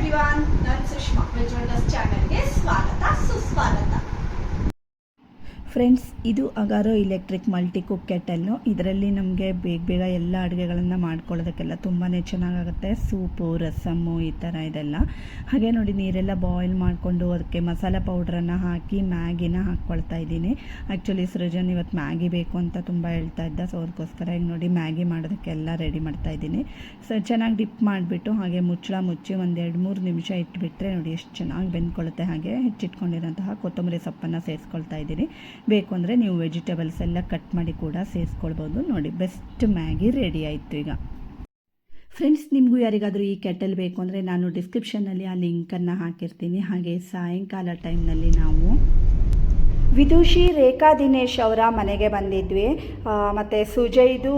Everyone, ನಾನು Sushma. Veg ಚಾನಲ್ಗೆ ಸ್ವಾಗತ ಸುಸ್ವಾಗತ. ಫ್ರೆಂಡ್ಸ್, ಇದು ಅಗಾರೋ ಎಲೆಕ್ಟ್ರಿಕ್ ಮಲ್ಟಿ ಕುಕ್ ಕೆಟಲ್ಲು. ಇದರಲ್ಲಿ ನಮಗೆ ಬೇಗ ಎಲ್ಲ ಅಡುಗೆಗಳನ್ನು ಮಾಡ್ಕೊಳ್ಳೋದಕ್ಕೆಲ್ಲ ತುಂಬಾ ಚೆನ್ನಾಗಾಗುತ್ತೆ. ಸೂಪು, ರಸಮ್ಮು ಈ ಥರ ಇದೆಲ್ಲ. ಹಾಗೆ ನೋಡಿ, ನೀರೆಲ್ಲ ಬಾಯ್ಲ್ ಮಾಡಿಕೊಂಡು ಅದಕ್ಕೆ ಮಸಾಲೆ ಪೌಡ್ರನ್ನು ಹಾಕಿ ಮ್ಯಾಗಿನ ಹಾಕ್ಕೊಳ್ತಾ ಇದ್ದೀನಿ. ಆ್ಯಕ್ಚುಲಿ ಸೃಜನ್ ಇವತ್ತು ಮ್ಯಾಗಿ ಬೇಕು ಅಂತ ತುಂಬ ಹೇಳ್ತಾ ಇದ್ದ. ಸೊ ಅದಕ್ಕೋಸ್ಕರ ಈಗ ನೋಡಿ ಮ್ಯಾಗಿ ಮಾಡೋದಕ್ಕೆಲ್ಲ ರೆಡಿ ಮಾಡ್ತಾ ಇದ್ದೀನಿ. ಸೊ ಚೆನ್ನಾಗಿ ಡಿಪ್ ಮಾಡಿಬಿಟ್ಟು ಹಾಗೆ ಮುಚ್ಚಿ ಒಂದು 2-3 ನಿಮಿಷ ಇಟ್ಬಿಟ್ರೆ ನೋಡಿ ಎಷ್ಟು ಚೆನ್ನಾಗಿ ಬೆಂದ್ಕೊಳ್ಳುತ್ತೆ. ಹಾಗೆ ಹೆಚ್ಚಿಟ್ಕೊಂಡಿರೋಂತಹ ಕೊತ್ತಂಬರಿ ಸೊಪ್ಪನ್ನು ಸೇರಿಸ್ಕೊಳ್ತಾ ಇದ್ದೀನಿ. ಬೇಕು ಅಂದರೆ ನೀವು ವೆಜಿಟೇಬಲ್ಸ್ ಎಲ್ಲ ಕಟ್ ಮಾಡಿ ಕೂಡ ಸೇರಿಸ್ಕೊಳ್ಬೋದು. ನೋಡಿ, ಬೆಸ್ಟ್ ಮ್ಯಾಗಿ ರೆಡಿ ಆಯಿತು ಈಗ. ಫ್ರೆಂಡ್ಸ್, ನಿಮಗೂ ಯಾರಿಗಾದರೂ ಈ ಕೆಟಲ್ ಬೇಕು ಅಂದರೆ ನಾನು ಡಿಸ್ಕ್ರಿಪ್ಷನ್ನಲ್ಲಿ ಆ ಲಿಂಕನ್ನು ಹಾಕಿರ್ತೀನಿ. ಹಾಗೆ ಸಾಯಂಕಾಲ ಟೈಮ್ನಲ್ಲಿ ನಾವು ವಿದುಷಿ ರೇಖಾ ದಿನೇಶ್ ಅವರ ಮನೆಗೆ ಬಂದಿದ್ವಿ. ಮತ್ತು ಸುಜಯ್ದು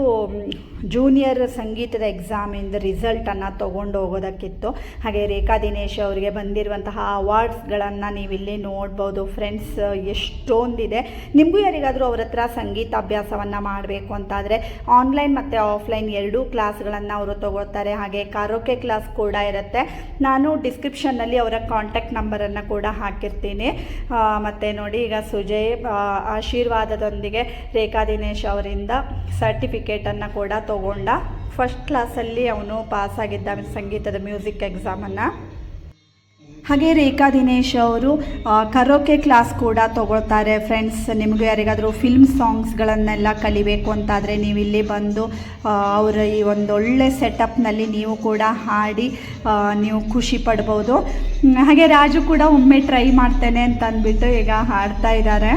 ಜೂನಿಯರ್ ಸಂಗೀತದ ಎಕ್ಸಾಮಿಂದ ರಿಸಲ್ಟನ್ನು ತೊಗೊಂಡು ಹೋಗೋದಕ್ಕಿತ್ತು. ಹಾಗೆ ರೇಖಾ ದಿನೇಶ್ ಅವರಿಗೆ ಬಂದಿರುವಂತಹ ಅವಾರ್ಡ್ಸ್ಗಳನ್ನು ನೀವಿಲ್ಲಿ ನೋಡ್ಬೋದು. ಫ್ರೆಂಡ್ಸ್, ಎಷ್ಟೊಂದಿದೆ. ನಿಮಗೂ ಯಾರಿಗಾದರೂ ಅವ್ರ ಹತ್ರ ಸಂಗೀತ ಅಭ್ಯಾಸವನ್ನು ಮಾಡಬೇಕು ಅಂತಾದರೆ ಆನ್ಲೈನ್ ಮತ್ತು ಆಫ್ಲೈನ್ ಎರಡೂ ಕ್ಲಾಸ್ಗಳನ್ನು ಅವರು ತಗೋತಾರೆ. ಹಾಗೆ ಕಾರೋಕೆ ಕ್ಲಾಸ್ ಕೂಡ ಇರುತ್ತೆ. ನಾನು ಡಿಸ್ಕ್ರಿಪ್ಷನ್ನಲ್ಲಿ ಅವರ ಕಾಂಟ್ಯಾಕ್ಟ್ ನಂಬರನ್ನು ಕೂಡ ಹಾಕಿರ್ತೀನಿ. ಮತ್ತು ನೋಡಿ, ಈಗ ಸುಜಯ್ ಆಶೀರ್ವಾದದೊಂದಿಗೆ ರೇಖಾ ದಿನೇಶ್ ಅವರಿಂದ ಸರ್ಟಿಫಿಕೇಟನ್ನು ಕೂಡ ತಗೊಂಡ. ಫಸ್ಟ್ ಕ್ಲಾಸಲ್ಲಿ ಅವನು ಪಾಸಾಗಿದ್ದ ಸಂಗೀತದ ಮ್ಯೂಸಿಕ್ ಎಕ್ಸಾಮನ್ನು. ಹಾಗೆ ರೇಖಾ ದಿನೇಶ್ ಅವರು ಕರೋಕೆ ಕ್ಲಾಸ್ ಕೂಡ ತಗೊಳ್ತಾರೆ. ಫ್ರೆಂಡ್ಸ್, ನಿಮಗೂ ಯಾರಿಗಾದರೂ ಫಿಲ್ಮ್ ಸಾಂಗ್ಸ್ಗಳನ್ನೆಲ್ಲ ಕಲಿಬೇಕು ಅಂತಾದರೆ ನೀವು ಇಲ್ಲಿ ಬಂದು ಅವರ ಈ ಒಂದೊಳ್ಳೆ ಸೆಟಪ್ನಲ್ಲಿ ನೀವು ಕೂಡ ಹಾಡಿ ನೀವು ಖುಷಿ ಪಡ್ಬೋದು. ಹಾಗೆ ರಾಜು ಕೂಡ ಒಮ್ಮೆ ಟ್ರೈ ಮಾಡ್ತೇನೆ ಅಂತ ಅಂದ್ಬಿಟ್ಟು ಈಗ ಹಾಡ್ತಾ ಇದ್ದಾರೆ.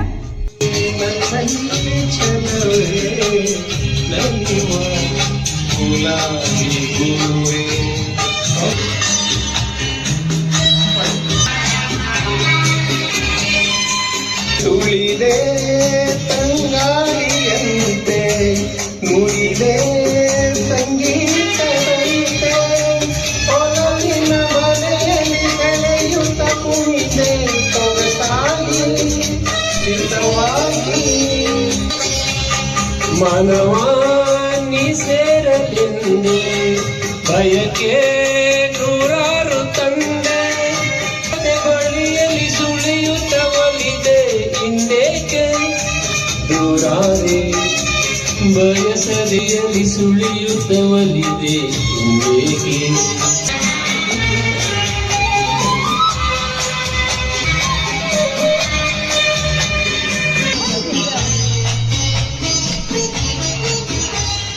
ತುಳಿದೆ ತಂಗಾಳಿಯಂತೆ ನುಡಿದೆ ಸಂಗೀತದಂತೆ ಒಲವಿನ ಮನೆಯಲ್ಲಿ ಕಳೆಯುತ್ತ ಕುಣಿದೆ ಸೊಗಸಾಗಿ ಚಿತ್ತವಾಗಿ ಮಾನವಾನಿ ಸೇರಲೆಂದೇ ಬಯಕೆ ನೂರಾರು ತಂದೆ ಬಳಿಯಲ್ಲಿ ಸುಳಿಯುತ್ತ ಒಲಿದೆ ಇಂದೇಕೆ ದೂರಾರೆ ಬಯಸದೆಯಲ್ಲಿ ಸುಳಿಯುತ್ತ ಒಲಿದೆ ಇಂದೇಕೆ.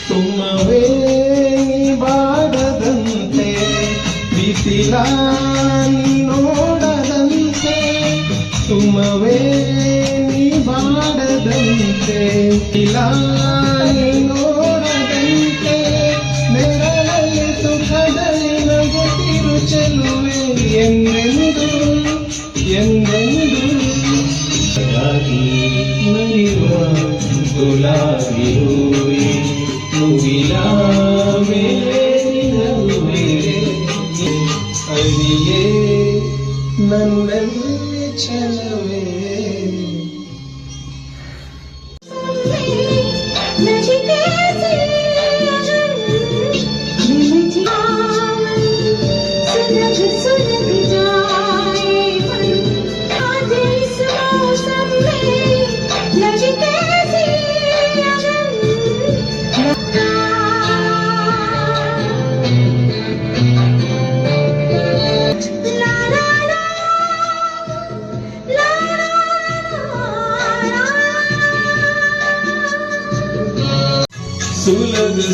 ಸುಮ್ಮವೇ ಬಾಡದಂತೆ ಬಿಸಿಲ ನೋಡದಂತೆ, ಸುಮ್ಮವೇ ಬಾಡದಂತೆ ಇಲ್ಲ ನೋಡದಂತೆ, ನೆರಳಲ್ಲಿ ಸುಖದಲ್ಲಿ ನಗುತ್ತಿರು ಚೆಲುವೆ ಎಂದೆಂದು ನಡೆಯುವ ಗುಲಾಬಿ ಹೂವೆ ಮುಗಿಲ ಮೇಲೆ ಅರಿಯೇ ನನ್ನಲ್ಲಿ ಚೆಲುವೆ.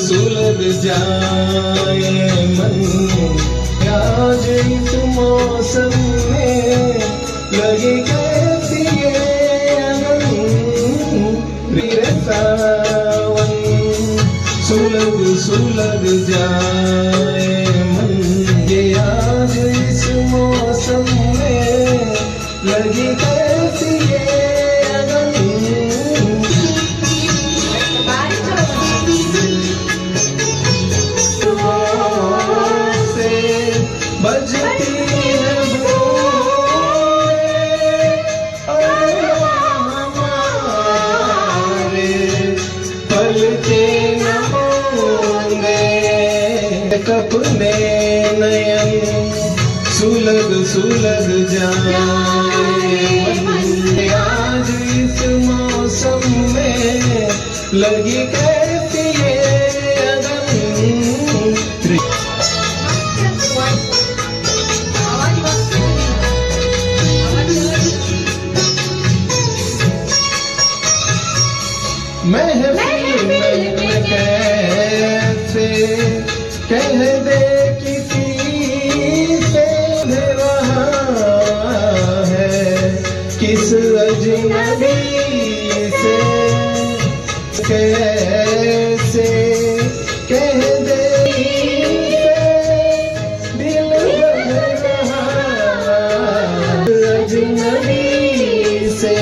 सुलग जाए मन आज इस मौसम में लगे कैसी ये सावन, सुलग जाए मन ये आज इस मौसम में लगे कैसी ये बजती है हमारे पल के न होंगे अपने नयन सुलग सुलग जाए मन आज इस मौसम में लगी कैसी ये अदम महफिल में कैसे कह दे किसी से रहा है किस अजनबी से कैसे कह दे दिल बदल रहा अजनबी से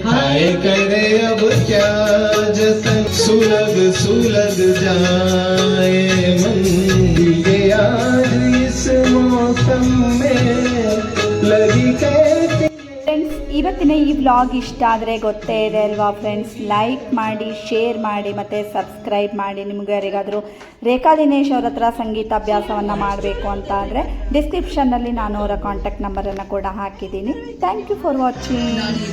हाय करे अब क्या जतन सुलग सुलग जाए मन ये आज इस मौसम में लगी कैसी ಫ್ರೆಂಡ್ಸ್, ಇವತ್ತಿನ ಈ ವ್ಲಾಗ್ ಇಷ್ಟ ಆದರೆ ಗೊತ್ತೇ ಇದೆ ಅಲ್ವಾ ಫ್ರೆಂಡ್ಸ್. ಲೈಕ್ ಮಾಡಿ, ಶೇರ್ ಮಾಡಿ ಮತ್ತು ಸಬ್ಸ್ಕ್ರೈಬ್ ಮಾಡಿ. ನಿಮಗೆ ಯಾರಿಗಾದರೂ ರೇಖಾ ದಿನೇಶ್ ಅವ್ರ ಹತ್ರ ಸಂಗೀತಾಭ್ಯಾಸವನ್ನು ಮಾಡಬೇಕು ಅಂತ ಆದರೆ ಡಿಸ್ಕ್ರಿಪ್ಷನ್ನಲ್ಲಿ ನಾನು ಅವರ ಕಾಂಟ್ಯಾಕ್ಟ್ ನಂಬರನ್ನು ಕೂಡ ಹಾಕಿದ್ದೀನಿ. Thank you for watching.